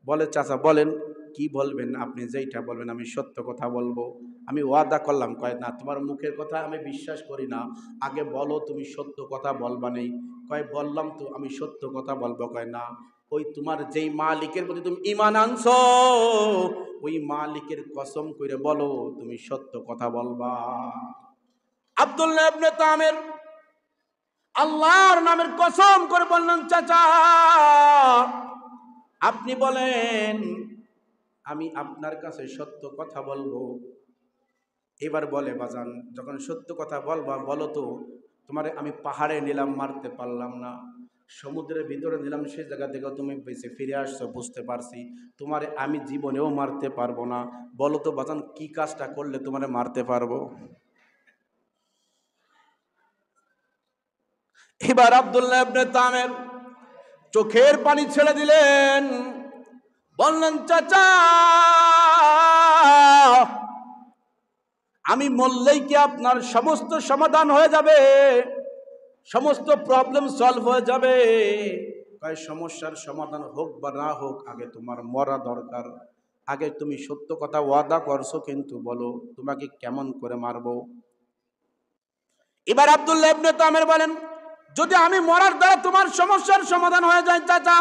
A: বলে, চাচা বলেন কি বলবেন, আপনি যেইটা বলবেন আমি সত্য কথা বলবো, আমি ওয়াদা করলাম। কয় না, তোমার মুখের কথা আমি বিশ্বাস করি না, আগে বলো তুমি সত্য কথা বলবা নেই। কয় বললাম তো, আমি সত্য কথা বলবো। কয় না, ওই তোমার যেই মালিকের প্রতি তুমি ঈমান আনছো, ওই মালিকের কসম করে বলো তুমি সত্য কথা বলবা। আব্দুল্লাহ ইবনে তামের আল্লাহর নামের কসম করে বললেন, চাচা আপনি বলেন, আমি আপনার কাছে সত্য কথা বলবো। এবার বলে, বাজান যখন সত্য কথা বলবা, বলো তো তোমারে আমি পাহাড়ে নিলাম, মারতে পারলাম না, সমুদ্রের ভিতরে নিলাম, সেই জায়গা থেকে তুমি বেঁচে ফিরে আসছো, বুঝতে পারছি তোমারে আমি জীবনেও মারতে পারবো না। বলো তো বাজান, কি কাজটা করলে তোমারে মারতে পারবো? এবার আব্দুল্লাহ ইবনে তামের চোখের পানি ছেড়ে দিলেন, বললেন চাচা আমি মরলেই কি আপনার সমস্ত সমাধান হয়ে যাবে, সমস্ত প্রবলেম সলভ হয়ে যাবে? কয় সমস্যার সমাধান হোক বা না হোক, আগে তোমার মরা দরকার। আগে তুমি সত্য কথা ওয়াদা করছো, কিন্তু বলো তোমাকে কেমন করে মারবো? এবার আব্দুল্লাহ ইবনে তামের বলেন, যদি আমি মরার দ্বারা তোমার সমস্যার সমাধান হয়ে যায় চাচা,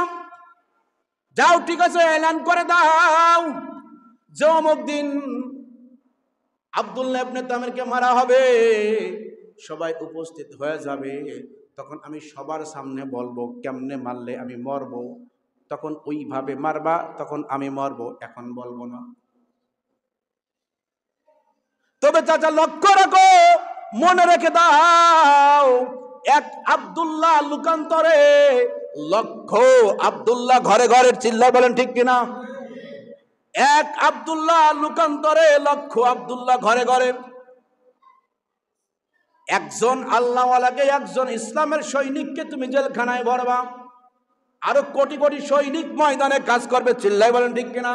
A: যাও ঠিক আছে, এলান করে দাও যে অমুক দিন আব্দুল্লাহ ইবনে তামেরকে মারা হবে, সবাই উপস্থিত হয়ে যাবে। তখন আমি সবার সামনে বলবো কেমনে মারলে আমি মরবো, তখন ওইভাবে মারবা, তখন আমি মরবো, এখন বলবো না। তবে চাচা লক্ষ্য রাখো, মনে রেখে দাও, এক আব্দুল্লাহ লুকান্তরে লক্ষ আব্দুল্লাহ ঘরে ঘরে, চিল্লায় বলেন ঠিক কিনা? এক আব্দুল্লাহ লুকান্তরে লক্ষ আব্দুল্লাহ ঘরে ঘরে। একজন আল্লাহওয়ালাকে, একজন ইসলামের সৈনিককে তুমি জেলখানায় ভরবা, আরো কোটি কোটি সৈনিক ময়দানে কাজ করবে, চিল্লায় বলেন ঠিক কিনা?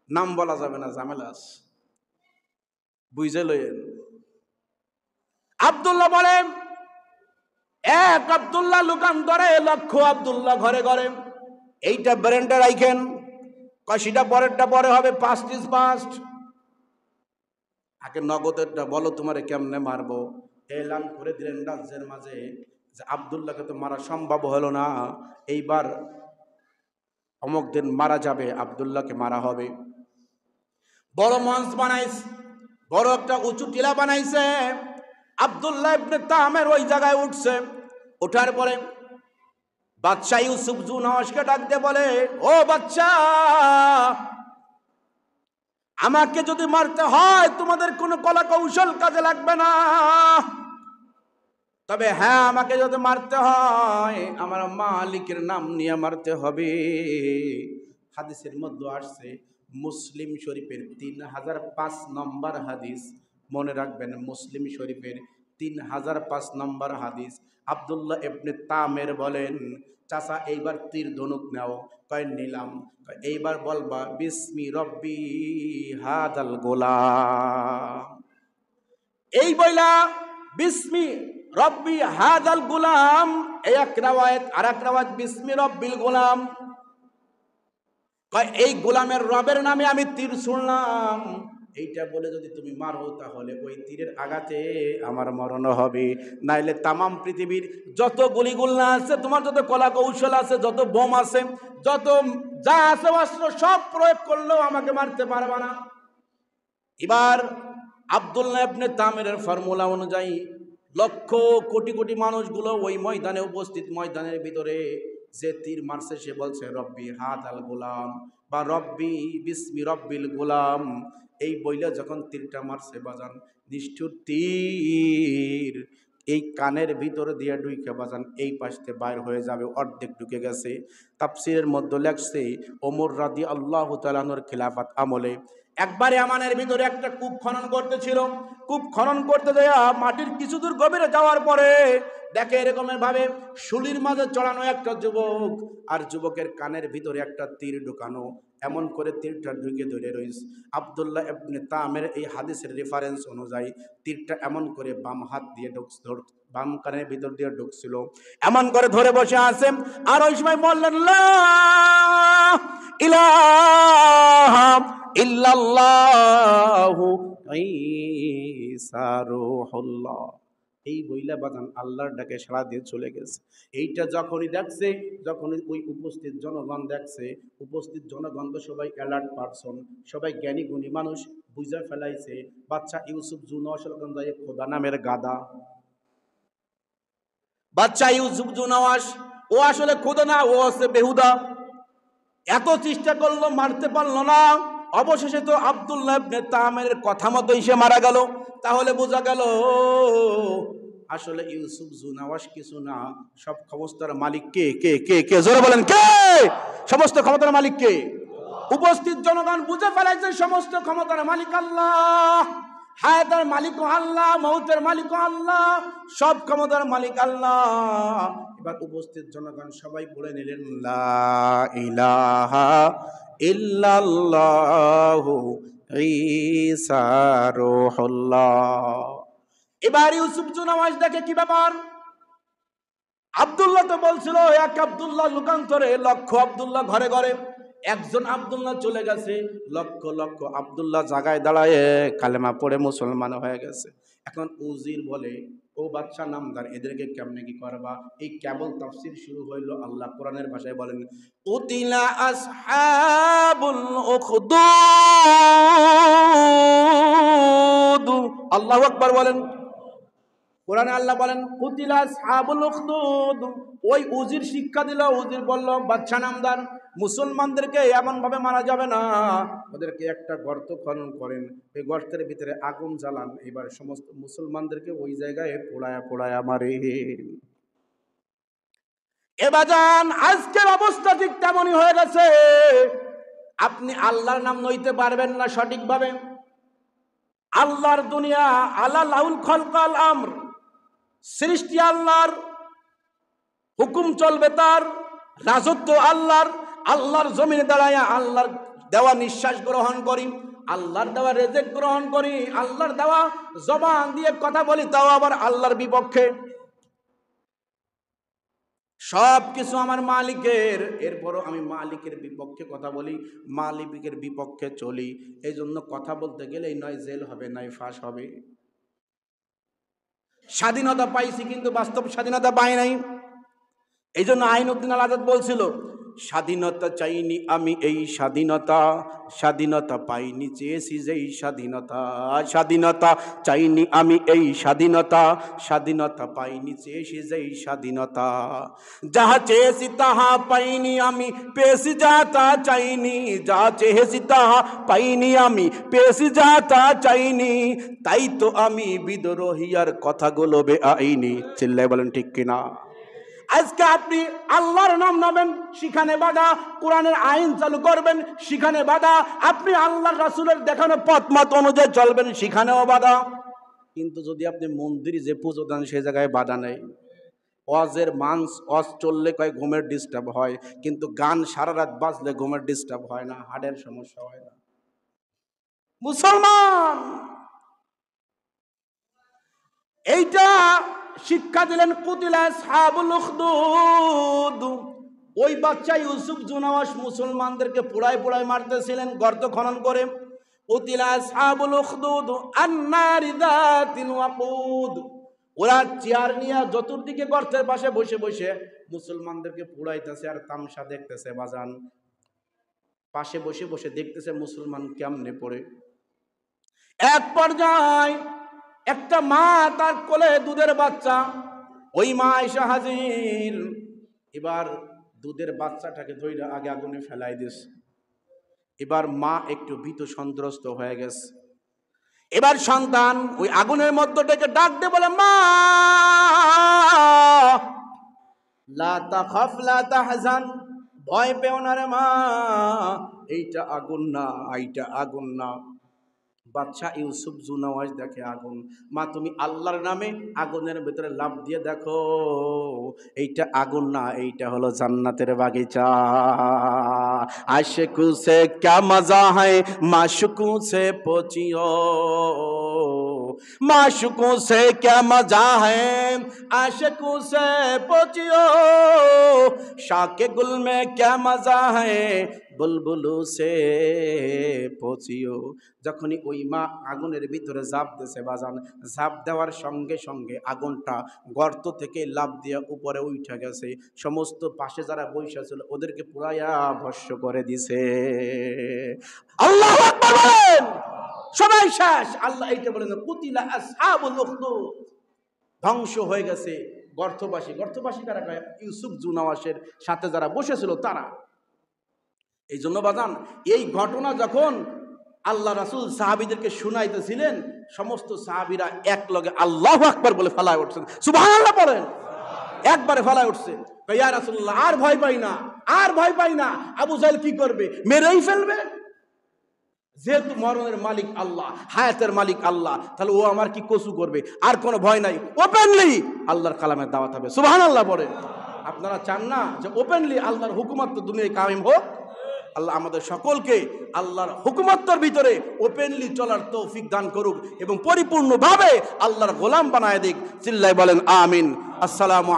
A: নাম বলা যাবে না, ঝামেলা আছে, বুঝে লইেন। আব্দুল্লাহ বলেন, এক আব্দুল্লাহ লুকান্তরে লক্ষ আব্দুল্লাহ ঘরে ঘরে। এইটা ব্রেনটা রাখেন, কয়টা পরেরটা পরে হবে, পাস্ট ইজ পাস্ট। আগে নগদেরটা বলো তোমারে কেমনে মারবো। এলান করে দিলেন রাজ্যের মাঝে যে আব্দুল্লাহকে তো মারা সম্ভব হলো না, এইবার অমুক দিন মারা যাবে, আব্দুল্লাহকে মারা হবে। বড় মঞ্চ বানাইছে, বড় একটা উঁচু টিলা বানাইছে। আব্দুল্লাহ ইবনে তামের ওই জায়গায় উঠছে, ওঠার পরে বাদশা ইউসুফ জুনওয়াশকে ডাক দিয়ে বলে, ও বাদশা, আমাকে যদি মারতে হয় তোমাদের কোনো কলা কৌশল কাজে লাগবে না, তবে হ্যাঁ আমাকে যদি মারতে হয় আমার মালিকের নাম নিয়ে মারতে হবে। হাদিসের মধ্যে আসছে, মুসলিম শরীফের 3005 নম্বর হাদিস, মনে রাখবেন মুসলিম শরীফের 3005 নম্বর হাদিস। আব্দুল্লাহ ইবনে তামের বলেন, চাচা এইবার তীর ধনুক নাও। কয় নিলাম। এইবার বলবা বিসমি রব্বি হাদাল গোলাম। এই বইলা বিসমি রব্বি হাদাল গোলাম, এই এক রাওয়ায়াত, আর এক রাওয়ায়াত বিসমি রব্বিল গোলাম। কয় এই গোলামের রবের নামে আমি তীর ছুড়লাম। এইটা বলে যদি তুমি মারো তাহলে ওই তীরের আঘাতে আমার মরণ হবে, নাইলে তামাম পৃথিবীর যত গুলিগুল্লা আছে, তোমার যত কলা কৌশল আছে, যত বোম আছে, যত যা আছে অস্ত্র, সব প্রয়োগ করলেও আমাকে মারতে পারবা না। এবার আব্দুল্লাহ ইবনে তামেরের ফর্মুলা অনুযায়ী লক্ষ কোটি কোটি মানুষগুলো ওই ময়দানে উপস্থিত, ময়দানের ভিতরে যে তীর মারছে সে বলছে রব্বি হাদাল গোলাম, বা রব্বি বিসমি রব্বিল গোলাম। এই বইলে যখন তীরটা মারছে বাজান, নিষ্ঠুর তীর এই কানের ভিতরে দিয়ে ঢুকে বাজান এই পাশে বাইর হয়ে যাবে, অর্ধেক ঢুকে গেছে। তাফসীরের মধ্যে লেখছে ওমর রাদিয়াল্লাহু তাআলা আনহুর খিলাফত আমলে একবারে আমানের ভিতরে একটা কূপ খনন করতেছিল। কূপ খনন করতে যাওয়া মাটির কিছু দূর গভীরে যাওয়ার পরে দেখে এরকমের ভাবে শুলির মাঝে চড়ানো একটা যুবক, আর যুবকের কানের ভিতরে একটা তীর ঢুকানো। এমন করে তীরটা ঢুকে ধরে রয়েছে। আব্দুল্লাহ ইবনে তামের এই হাদিসের রেফারেন্স অনুযায়ী তীরটা এমন করে বাম হাত দিয়ে বাম কানের ভিতর দিয়ে ঢুকছিল, এমন করে ধরে বসে আছে। আর ওই সময় বললেন লা ইলাহা ইল্লাল্লাহু ঈসা রূহুল্লাহ। এই বইলা বাগান আল্লাহর ডাকে সাড়া দিয়ে চলে গেছে। এইটা যখনই দেখছে, যখনই ওই উপস্থিত জনগণ দেখছে, উপস্থিত জনগণ তো সবাই অ্যালার্ট পারসন, সবাই জ্ঞানী গুণী মানুষ, বুঝা ফেলাইছে বাচ্চা ইউসুফ জুনওয়াশ খোদা নামের গাদা। বাচ্চা ইউসুফ জুনওয়াশ ও আসলে খোদা না, ও আছে বেহুদা। এত চেষ্টা করলো, মারতে পারলো না। অবশেষে তো আব্দুল্লাহ ইবনে তামের কথা মতোই সে মারা গেল। তাহলে বোঝা গেল আসলে ইউসুফ জুনাওয়াশ কিছু না, সব ক্ষমতার মালিক কে কে কে কে জোরে বলেন কে? সমস্ত ক্ষমতার মালিক কে? উপস্থিত জনগণ বুঝে ফেলেছে সমস্ত ক্ষমতার মালিক আল্লাহ, হায়াতের মালিক আল্লাহ, মৌতের মালিক আল্লাহ, সব ক্ষমতার মালিক আল্লাহ। এবার উপস্থিত জনগণ সবাই বলে নিলেন লা ইলাহা ইল্লাল্লাহু ঈসা রূহুল্লাহ। এবার ইউসুফ জুনাওয়াশ দেখে কি ব্যাপার, আব্দুল্লাহ তো বলছিল এক আব্দুল্লাহ লুকান্তরে লক্ষ আব্দুল্লাহ ঘরে ঘরে, একজন আব্দুল্লাহ চলে গেছে, লক্ষ লক্ষ আব্দুল্লাহ জায়গায় দাঁড়ায় কালেমা পড়ে মুসলমান হয়ে গেছে। এখন উজির বলে ও বাদশা নামদার, এদেরকে কেমনে কি করবা? এই কেবল তাফসীর শুরু হইল, আল্লাহ কোরআনের ভাষায় বলেন কুতিলা আসহাবুল উখদুদ। আল্লাহু আকবার বলেন। কোরআনে আল্লাহ বলেন কুতিলা আসহাবুল উখদুদ। ওই উজির শিক্ষা দিল, উজির বলল বাদশা নামদার মুসলমানদেরকে এমন ভাবে মারা যাবে না, ওদেরকে একটা গর্ত খনন করেন, এই গর্তের ভিতরে আগুন জ্বালান, এবার সমস্ত মুসলমানদেরকে ওই জায়গায় পোড়ায়া পোড়ায়া মারে। এবাজান আজকের অবস্থা ঠিক তেমনই হয়ে গেছে। আপনি আল্লাহর নাম নইতে পারবেন না সঠিকভাবে। আল্লাহর দুনিয়া, আল্লাহ লাহুল খালকাল আমর, সৃষ্টি আল্লাহর, হুকুম চলবে তার, রাজত্ব আল্লাহর। আল্লাহর জমিনে দাঁড়ায় আল্লাহর দেওয়া নিঃশ্বাস গ্রহণ করি, আল্লাহর দেওয়া রেজেক গ্রহণ করি, আল্লাহর দেওয়া জবান দিয়ে কথা বলি, তাও আবার আল্লাহর বিপক্ষে। সব কিছু আমার মালিকের, এরপরও আমি মালিকের বিপক্ষে কথা বলি, মালিকের বিপক্ষে চলি। এই জন্য কথা বলতে গেলেই নয় জেল হবে, নয় ফাঁস হবে। স্বাধীনতা পাইছি কিন্তু বাস্তব স্বাধীনতা পাই নাই। এই জন্য আইনুদ্দিন আল আজাদ বলছিল স্বাধীনতা চাইনি আমি এই স্বাধীনতা, স্বাধীনতা পাইনি চেয়েছি যেই স্বাধীনতা। স্বাধীনতা চাইনি আমি এই স্বাধীনতা, স্বাধীনতা পাইনি চেয়েছি যেই স্বাধীনতা। যাহা চেয়েছি তাহা পাইনি আমি, পেয়েছি যা তা চাইনি। যা চেয়েছি তাহা পাইনি আমি, পেয়েছি যা তা চাইনি। তাই তো আমি বিদ্রোহী আর কথাগুলো বেআইনি। চিল্লায় বলেন ঠিক কিনা? আজকে আপনি আল্লাহর নাম নেবেন, সেখানে বাধা। কোরআনের আইন চালু করবেন, সেখানে বাধা। আপনি আল্লাহর রাসূলের দেখানো পথ মত অনুযায়ী চলবেন, সেখানেও বাধা। কিন্তু যদি আপনি মন্দিরে যে পুজো দেন সেই জায়গায় বাধা নেই। ওয়াজের মানস ওয়াজ চললে কয় ঘুমের ডিস্টার্ব হয়, কিন্তু গান সারা রাত বাজলে ঘুমের ডিস্টার্ব হয় না, হার্টের সমস্যা হয় না। মুসলমান এইটা শিক্ষা দিলেন কুতিলা আসহাবুল উখদুদ। ওই বাচ্চা ইউসুফ জুনাওয়াশ মুসলমানদেরকে পোড়ায় পোড়ায় মারতেছিলেন গর্ত খনন করে। কুতিলা আসহাবুল উখদুদ আন্নারি যাতিল ওয়াকুদ। ওরা চেয়ার নিয়ে চতুর্দিকে গর্তের পাশে বসে বসে মুসলমানদেরকে পোড়াইতেছে আর তামসা দেখতেছে। বাজান পাশে বসে বসে দেখতেছে মুসলমান কেমনে পড়ে। এক পর্যায়ে একটা মা, তার কোলে দুধের বাচ্চা, ওই মা এসে হাজির। এবার দুধের বাচ্চাটাকে ধরে আগে আগুনে ফেলাই দিস। এবার মা একটু ভীত সন্ত্রস্ত হয়ে গেছে। এবার সন্তান ওই আগুনের মধ্য থেকে ডাক দিয়ে বলে মা লা তাখাফ লা তাহজান, ভয় পেও না রে মা, এইটা আগুন না, এইটা আগুন না। বাদশা ইউসুফ জুনাওয়াশ দেখে আগুন। মা তুমি আল্লাহর নামে আগুনের ভিতরে লাফ দিয়ে দেখো, এইটা আগুন না, এইটা হলো জান্নাতের বাগিচা। আশিকু সে ক্যা মজা হ্যায় মাশুকু সে পচিও, माशुकों से क्या मजा है आशिकों से पचियो, शाके गुल में क्या मजा है बुलबुलू से पचियो। যখনই ওই মা আগুনের ভিতরে ঝাঁপ দিয়েছে বাজান, ঝাঁপ দেওয়ার সঙ্গে সঙ্গে আগুনটা গর্ত থেকে লাফ দিয়ে উপরে উঠে গেছে। সমস্ত পাশে যারা বসে ছিল ওদেরকে পুরাইয়া ভস্ম করে দিছে। আল্লাহু আকবার বলেন। সবাই শেষ। আল্লাহ এইটা বলেন কুতিলা আসহাবুল উখদুদ, ধ্বংস হয়ে গেছে গর্তবাসী। গর্তবাসী কারা? ইউসুফ জুনাওয়াশের সাথে যারা বসেছিল তারা। এই জন্য বাজান এই ঘটনা যখন আল্লাহ রাসূল সাহাবীদেরকে শুনাইতেছিলেন, সমস্ত সাহাবীরা এক লগে আল্লাহু আকবার বলে ফালায় উঠছেন। সুবহানাল্লাহ বলেন, একবারে ফালায় উঠছেন। ইয়া রাসূলুল্লাহ, আর ভয় পাই না, আর ভয় পাই না। আবু জাহেল কি করবে? মেরেই ফেলবে। যেহেতু মরণের মালিক আল্লাহ, হায়াতের মালিক আল্লাহ, তাহলে ও আমার কি কসু করবে? আর কোনো ভয় নাই, ওপেনলি আল্লাহর কালামের দাওয়াত হবে। সুবহানাল্লাহ বলেন। আপনারা চান না যে ওপেনলি আল্লাহর হুকুমত দুনিয়ায় কায়েম হোক? আল্লাহ আমাদের সকলকে আল্লাহর হুকুমতের ভিতরে ওপেনলি চলার তৌফিক দান করুক এবং পরিপূর্ণভাবে আল্লাহর গোলাম বানায় দিক। চিল্লায় বলেন আমিন। আসসালামু